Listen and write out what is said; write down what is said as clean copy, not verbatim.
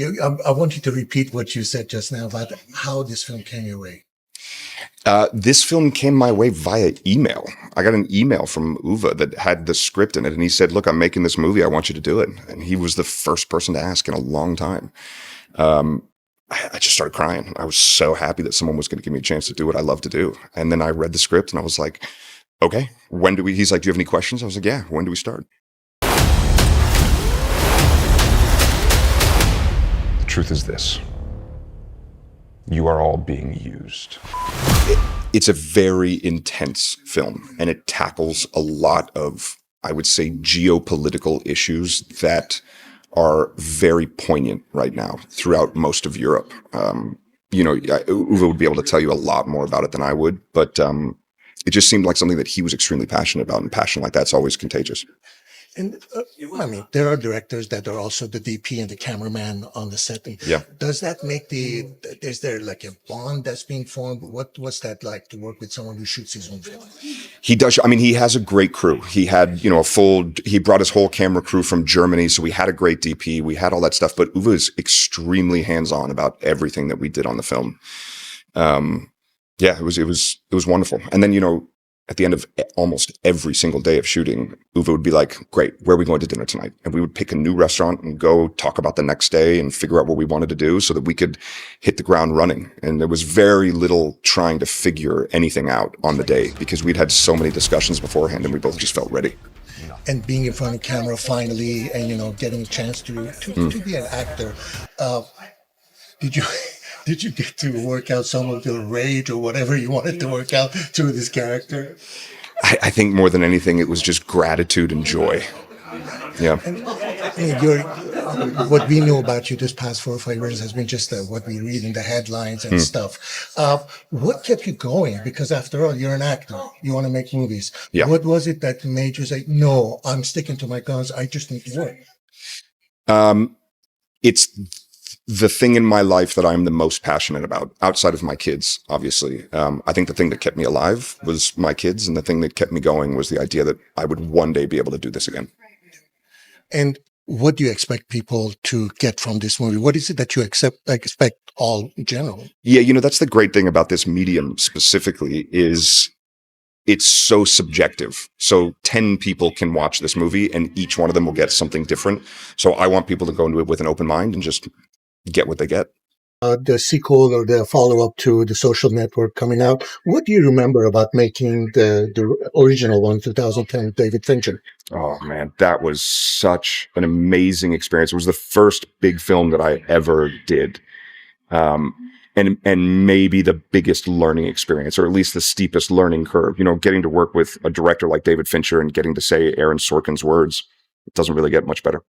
I want you to repeat what you said just now about how this film came your way. This film came my way via email. I got an email from Uwe that had the script in it, and he said, "Look, I'm making this movie. I want you to do it." And he was the first person to ask in a long time. I just started crying. I was so happy that someone was going to give me a chance to do what I love to do. And then I read the script, and I was like, "Okay, when do we?" He's like, "Do you have any questions?" I was like, "Yeah. When do we start?" The truth is this: you are all being used. It's a very intense film, and it tackles a lot of, I would say, geopolitical issues that are very poignant right now throughout most of Europe. Uwe would be able to tell you a lot more about it than I would, but it just seemed like something that he was extremely passionate about, and passion like that's always contagious. And I mean, there are directors that are also the DP and the cameraman on the set. And Yeah. does that make is there like a bond that's being formed? What's that like to work with someone who shoots his own film? He does. I mean, he has a great crew. He had, he brought his whole camera crew from Germany. So we had a great DP. We had all that stuff, but Uwe is extremely hands-on about everything that we did on the film. Yeah, it was wonderful. And then, at the end of almost every single day of shooting, Uwe would be like, "Great, where are we going to dinner tonight?" And we would pick a new restaurant and go talk about the next day and figure out what we wanted to do so that we could hit the ground running. And there was very little trying to figure anything out on the day because we'd had so many discussions beforehand and we both just felt ready. And being in front of camera finally, and getting a chance to be an actor, did you get to work out some of the rage or whatever you wanted to work out through this character? I think more than anything, it was just gratitude and joy. Yeah. And what we know about you this past 4 or 5 years has been just what we read in the headlines and stuff. What kept you going? Because after all, you're an actor. You want to make movies. Yeah. What was it that made you say, "No, I'm sticking to my guns. I just need to work"? It's the thing in my life that I'm the most passionate about, outside of my kids, obviously. I think the thing that kept me alive was my kids, and the thing that kept me going was the idea that I would one day be able to do this again. And what do you expect people to get from this movie? What is it that you expect all in general? Yeah, that's the great thing about this medium specifically is it's so subjective. So 10 people can watch this movie and each one of them will get something different. So I want people to go into it with an open mind and just get what they get. The sequel or the follow-up to The Social Network coming out. What do you remember about making the original one, 2010, David Fincher? Oh man, that was such an amazing experience. It was the first big film that I ever did. And maybe the biggest learning experience, or at least the steepest learning curve. Getting to work with a director like David Fincher and getting to say Aaron Sorkin's words, it doesn't really get much better.